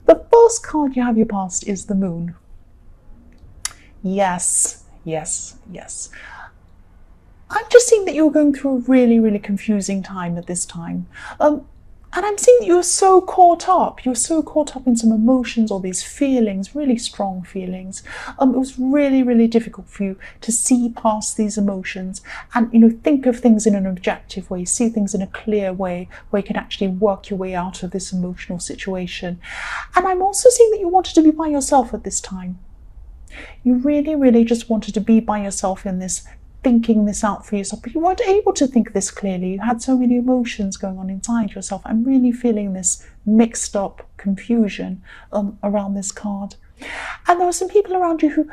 The first card you have your past is the Moon. Yes, yes, yes. I'm just seeing that you're going through a really, really confusing time at this time. And I'm seeing that you're so caught up. You're so caught up in some emotions or these feelings, really strong feelings. It was really, really difficult for you to see past these emotions and, think of things in an objective way, see things in a clear way where you can actually work your way out of this emotional situation. And I'm also seeing that you wanted to be by yourself at this time. You really, really just wanted to be by yourself in this, thinking this out for yourself, but you weren't able to think this clearly. You had so many emotions going on inside yourself. I'm really feeling this mixed up confusion around this card. And there were some people around you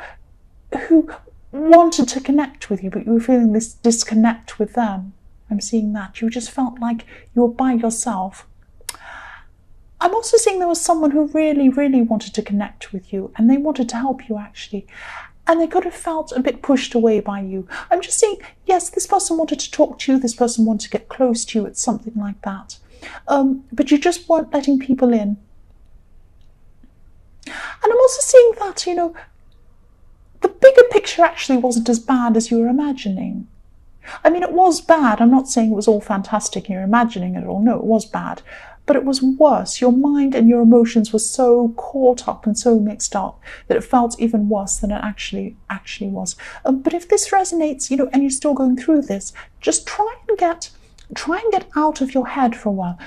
who wanted to connect with you, but you were feeling this disconnect with them. I'm seeing that. You just felt like you were by yourself. I'm also seeing there was someone who really, really wanted to connect with you, and they wanted to help you actually. And they could have felt a bit pushed away by you. I'm just saying, yes, this person wanted to talk to you, this person wanted to get close to you, it's something like that. But you just weren't letting people in. And I'm also seeing that, the bigger picture actually wasn't as bad as you were imagining. I mean, it was bad. I'm not saying it was all fantastic and you're imagining it all. No, it was bad. But it was worse. Your mind and your emotions were so caught up and so mixed up that it felt even worse than it actually was. But if this resonates, and you're still going through this, just try and get out of your head for a while.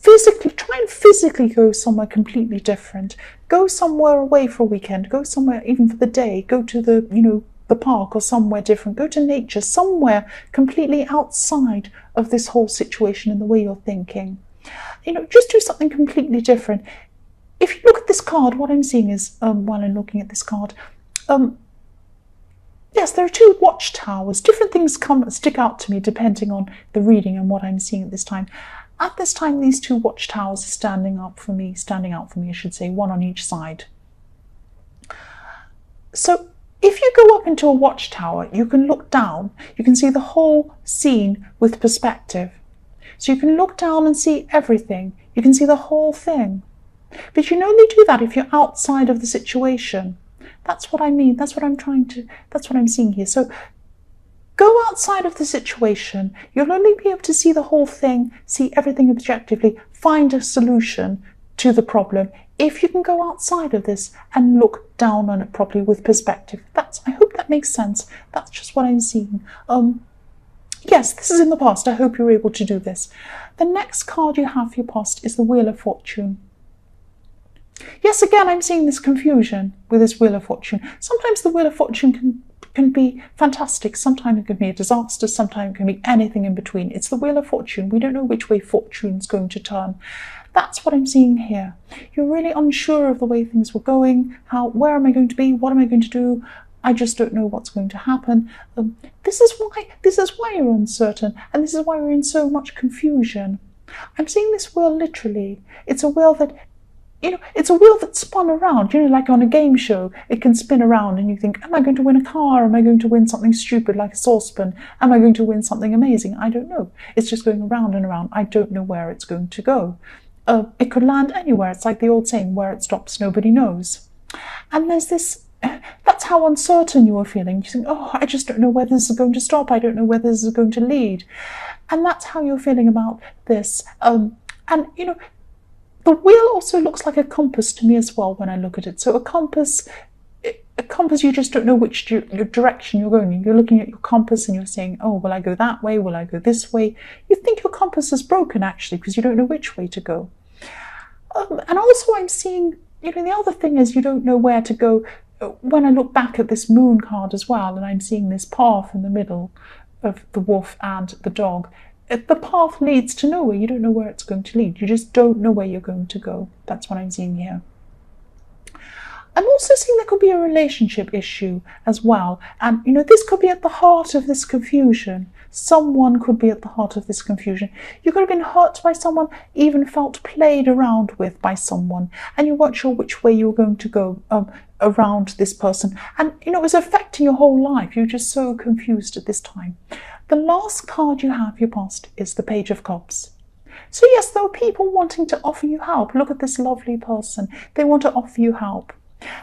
Try and physically go somewhere completely different. Go somewhere away for a weekend. Go somewhere even for the day. Go to the park or somewhere different. Go to nature, somewhere completely outside of this whole situation and the way you're thinking. Just do something completely different. If you look at this card, what I'm seeing is, while I'm looking at this card, yes, there are two watchtowers. Different things stick out to me depending on the reading and what I'm seeing at this time. At this time, these two watchtowers are standing out for me, I should say, one on each side. So if you go up into a watchtower, you can look down, you can see the whole scene with perspective. So you can look down and see everything. You can see the whole thing. But you can only do that if you're outside of the situation. That's what I mean. That's what I'm seeing here. So go outside of the situation. You'll only be able to see the whole thing, see everything objectively, find a solution to the problem if you can go outside of this and look down on it properly with perspective. I hope that makes sense. That's just what I'm seeing. Yes, this is in the past. I hope you're able to do this. The next card you have for your past is the Wheel of Fortune. Yes, again, I'm seeing this confusion with this Wheel of Fortune. Sometimes the Wheel of Fortune can be fantastic. Sometimes it can be a disaster. Sometimes it can be anything in between. It's the Wheel of Fortune. We don't know which way fortune's going to turn. That's what I'm seeing here. You're really unsure of the way things were going. Where am I going to be? What am I going to do? I just don't know what's going to happen. This is why you're uncertain, and this is why we're in so much confusion. I'm seeing this wheel literally. It's a wheel that, it's a wheel that spun around. Like on a game show, it can spin around, and you think, am I going to win a car? Am I going to win something stupid like a saucepan? Am I going to win something amazing? I don't know. It's just going around and around. I don't know where it's going to go. It could land anywhere. It's like the old saying, where it stops, nobody knows. And there's this. That's how uncertain you are feeling. You think, I just don't know where this is going to stop. I don't know where this is going to lead. And that's how you're feeling about this. And the wheel also looks like a compass to me as well when I look at it. So a compass, you just don't know which direction you're going. You're looking at your compass and you're saying, will I go that way? Will I go this way? You think your compass is broken actually because you don't know which way to go. And also I'm seeing, the other thing is you don't know where to go. When I look back at this Moon card as well, and I'm seeing this path in the middle of the wolf and the dog, the path leads to nowhere. You don't know where it's going to lead. You just don't know where you're going to go. That's what I'm seeing here. I'm also seeing there could be a relationship issue as well. And, this could be at the heart of this confusion. Someone could be at the heart of this confusion. You could have been hurt by someone, even felt played around with by someone, and you weren't sure which way you were going to go around this person. And, it was affecting your whole life. You were just so confused at this time. The last card you have, your past, is the Page of Cups. So yes, there are people wanting to offer you help. Look at this lovely person. They want to offer you help.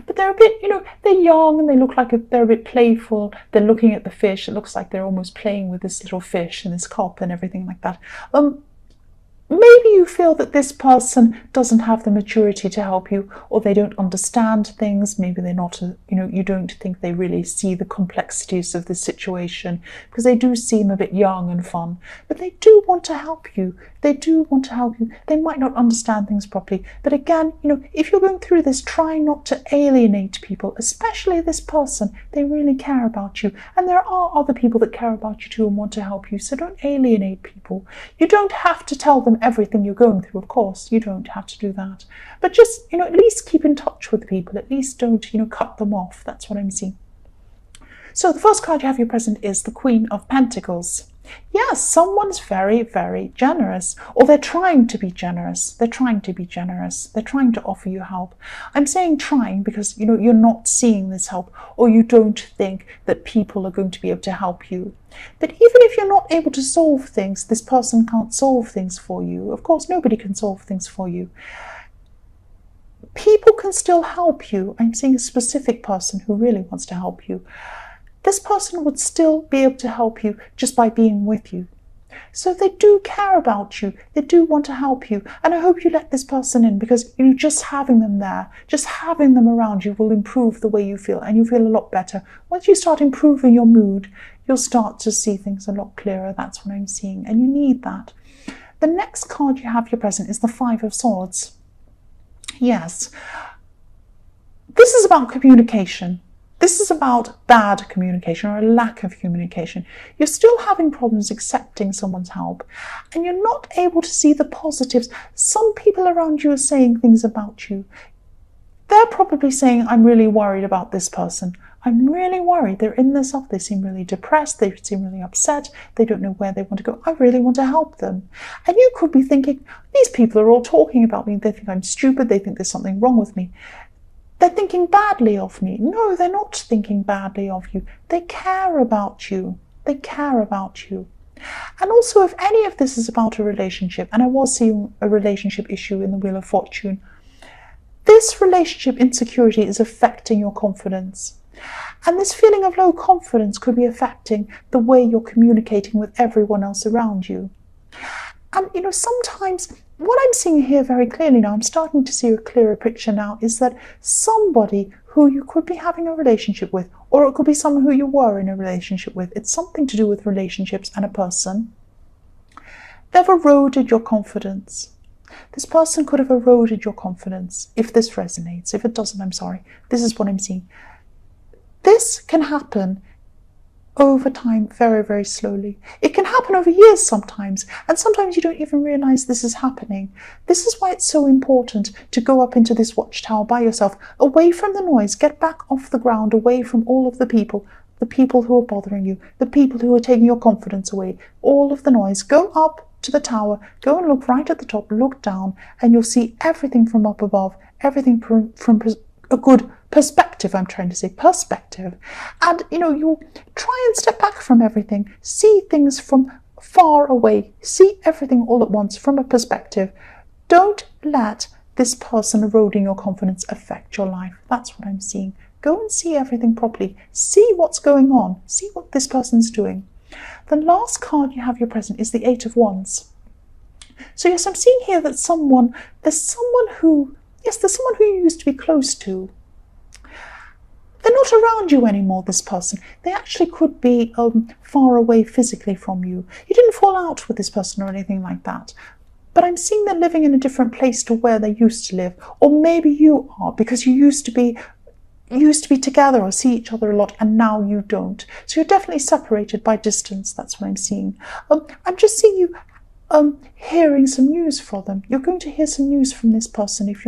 But they're a bit, they're young and they look like they're a bit playful. They're looking at the fish. It looks like they're almost playing with this little fish in this cup and everything like that. Maybe you feel that this person doesn't have the maturity to help you, or they don't understand things. Maybe they're not, you don't think they really see the complexities of the situation, because they do seem a bit young and fun, but they do want to help you. They do want to help you. They might not understand things properly. But again, if you're going through this, try not to alienate people, especially this person. They really care about you. And there are other people that care about you too and want to help you. So don't alienate people. You don't have to tell them everything you're going through, of course. You don't have to do that. But just, at least keep in touch with people. At least don't, cut them off. That's what I'm seeing. So the first card you have your present is the Queen of Pentacles. Yes, someone's very, very generous, or they're trying to be generous. They're trying to be generous. They're trying to offer you help. I'm saying trying because, you're not seeing this help, or you don't think that people are going to be able to help you. But even if you're not able to solve things, this person can't solve things for you. Of course, nobody can solve things for you. People can still help you. I'm seeing a specific person who really wants to help you. This person would still be able to help you just by being with you. So they do care about you. They do want to help you. And I hope you let this person in, because just having them there, just having them around you will improve the way you feel, and you feel a lot better. Once you start improving your mood, you'll start to see things a lot clearer. That's what I'm seeing. And you need that. The next card you have your present is the Five of Swords. Yes. This is about communication. This is about bad communication, or a lack of communication. You're still having problems accepting someone's help, and you're not able to see the positives. Some people around you are saying things about you. They're probably saying, I'm really worried about this person. I'm really worried. They're in this stuff. They seem really depressed. They seem really upset. They don't know where they want to go. I really want to help them. And you could be thinking, these people are all talking about me. They think I'm stupid. They think there's something wrong with me. They're thinking badly of me. No, they're not thinking badly of you. They care about you. They care about you. And also, if any of this is about a relationship, and I was seeing a relationship issue in the Wheel of Fortune, this relationship insecurity is affecting your confidence. And this feeling of low confidence could be affecting the way you're communicating with everyone else around you. And, sometimes what I'm seeing here very clearly now, I'm starting to see a clearer picture now, is that somebody who you could be having a relationship with, or it could be someone who you were in a relationship with, it's something to do with relationships and a person, they've eroded your confidence. This person could have eroded your confidence, if this resonates. If it doesn't, I'm sorry. This is what I'm seeing. This can happen over time, very, very slowly. It can happen over years sometimes, and sometimes you don't even realize this is happening. This is why it's so important to go up into this watchtower by yourself, away from the noise, get back off the ground, away from all of the people who are bothering you, the people who are taking your confidence away, all of the noise. Go up to the tower, go and look right at the top, look down, and you'll see everything from up above, everything from a good perspective, I'm trying to say perspective. And, you'll try and step back from everything, see things from far away, see everything all at once from a perspective. Don't let this person eroding your confidence affect your life. That's what I'm seeing. Go and see everything properly. See what's going on. See what this person's doing. The last card you have your present is the Eight of Wands. So yes, I'm seeing here that there's someone who you used to be close to. They're not around you anymore, this person. They actually could be far away physically from you. You didn't fall out with this person or anything like that. But I'm seeing they're living in a different place to where they used to live. Or maybe you are, because you used to be together or see each other a lot, and now you don't. So you're definitely separated by distance. That's what I'm seeing. I'm just seeing you hearing some news from them. You're going to hear some news from this person if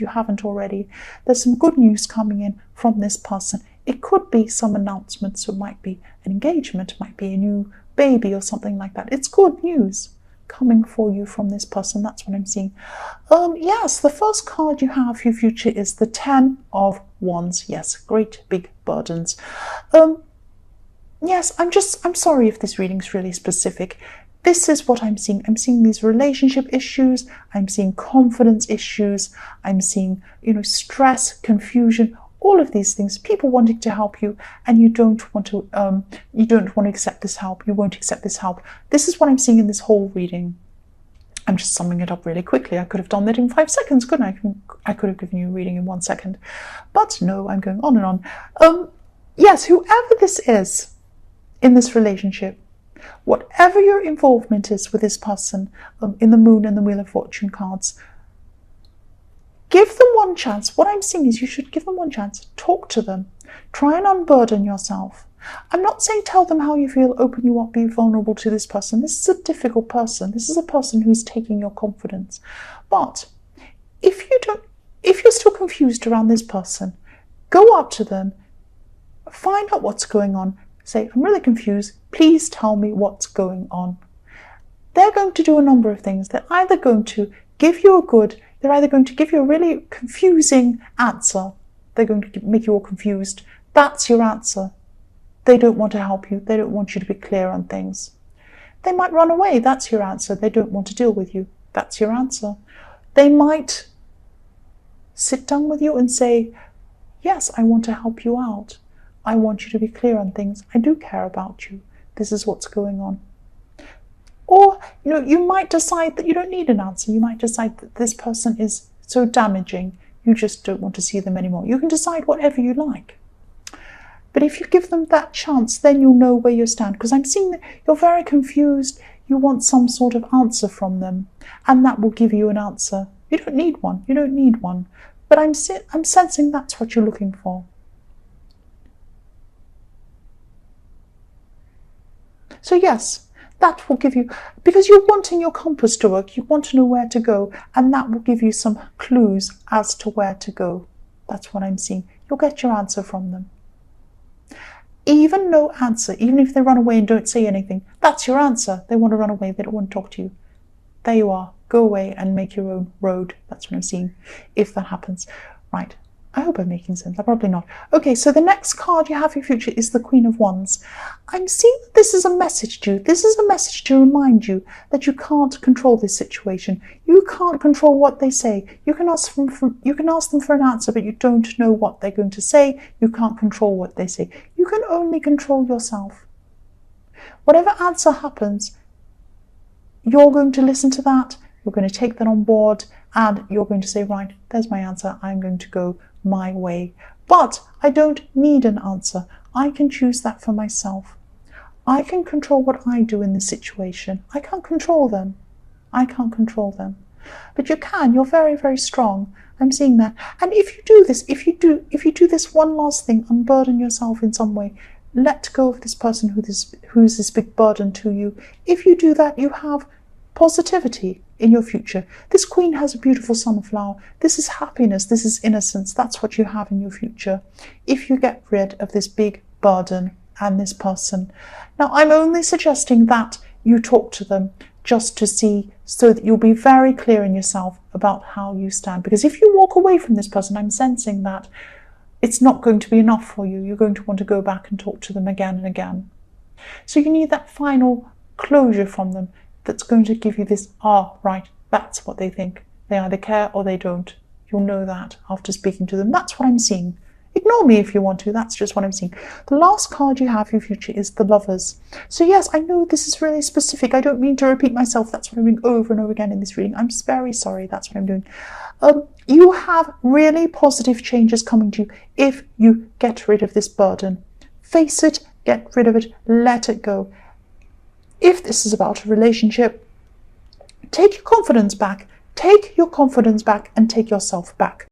you haven't already. There's some good news coming in from this person. It could be some announcement, so it might be an engagement, it might be a new baby or something like that. It's good news coming for you from this person. That's what I'm seeing. Yes, the first card you have for your future is the Ten of Wands. Yes, great big burdens. Yes, I'm sorry if this reading's really specific. This is what I'm seeing. I'm seeing these relationship issues. I'm seeing confidence issues. I'm seeing, stress, confusion, all of these things. People wanting to help you, and you don't want to accept this help. You won't accept this help. This is what I'm seeing in this whole reading. I'm just summing it up really quickly. I could have done that in 5 seconds, couldn't I? I could have given you a reading in 1 second. But no, I'm going on and on. Yes, whoever this is in this relationship, whatever your involvement is with this person in the Moon and the Wheel of Fortune cards, give them one chance. What I'm seeing is you should give them one chance. Talk to them. Try and unburden yourself. I'm not saying tell them how you feel, open you up, be vulnerable to this person. This is a difficult person. This is a person who's taking your confidence. But if you're still confused around this person, go up to them, find out what's going on, say, I'm really confused, please tell me what's going on. They're going to do a number of things. They're either going to give you a really confusing answer. They're going to make you all confused. That's your answer. They don't want to help you. They don't want you to be clear on things. They might run away. That's your answer. They don't want to deal with you. That's your answer. They might sit down with you and say, yes, I want to help you out. I want you to be clear on things. I do care about you. This is what's going on. Or, you might decide that you don't need an answer. You might decide that this person is so damaging, you just don't want to see them anymore. You can decide whatever you like. But if you give them that chance, then you'll know where you stand. Because I'm seeing that you're very confused. You want some sort of answer from them. And that will give you an answer. You don't need one. You don't need one. But I'm sensing that's what you're looking for. So yes, that will give you, because you're wanting your compass to work, you want to know where to go, and that will give you some clues as to where to go. That's what I'm seeing. You'll get your answer from them. Even no answer, even if they run away and don't say anything, that's your answer. They want to run away, they don't want to talk to you. There you are. Go away and make your own road. That's what I'm seeing, if that happens. Right. I hope I'm making sense. I'm probably not. Okay, so the next card you have for your future is the Queen of Wands. I'm seeing that this is a message to you. This is a message to remind you that you can't control this situation. You can't control what they say. You can ask them for an answer, but you don't know what they're going to say. You can't control what they say. You can only control yourself. Whatever answer happens, you're going to listen to that. You're going to take that on board, and you're going to say, right, there's my answer. I'm going to go my way. But I don't need an answer. I can choose that for myself. I can control what I do in this situation. I can't control them. I can't control them. But you can. You're very, very strong. I'm seeing that. And if you do this, if you do this one last thing, unburden yourself in some way, let go of this person who's this big burden to you. If you do that, you have positivity in your future. This Queen has a beautiful sunflower. This is happiness. This is innocence. That's what you have in your future if you get rid of this big burden and this person. Now, I'm only suggesting that you talk to them just to see, so that you'll be very clear in yourself about how you stand. Because if you walk away from this person, I'm sensing that it's not going to be enough for you. You're going to want to go back and talk to them again and again. So you need that final closure from them that's going to give you this, right, that's what they think. They either care or they don't. You'll know that after speaking to them. That's what I'm seeing. Ignore me if you want to. That's just what I'm seeing. The last card you have for your future is the Lovers. So yes, I know this is really specific. I don't mean to repeat myself. That's what I'm doing over and over again in this reading. I'm very sorry. That's what I'm doing. You have really positive changes coming to you if you get rid of this burden. Face it, get rid of it, let it go. If this is about a relationship, take your confidence back. Take your confidence back and take yourself back.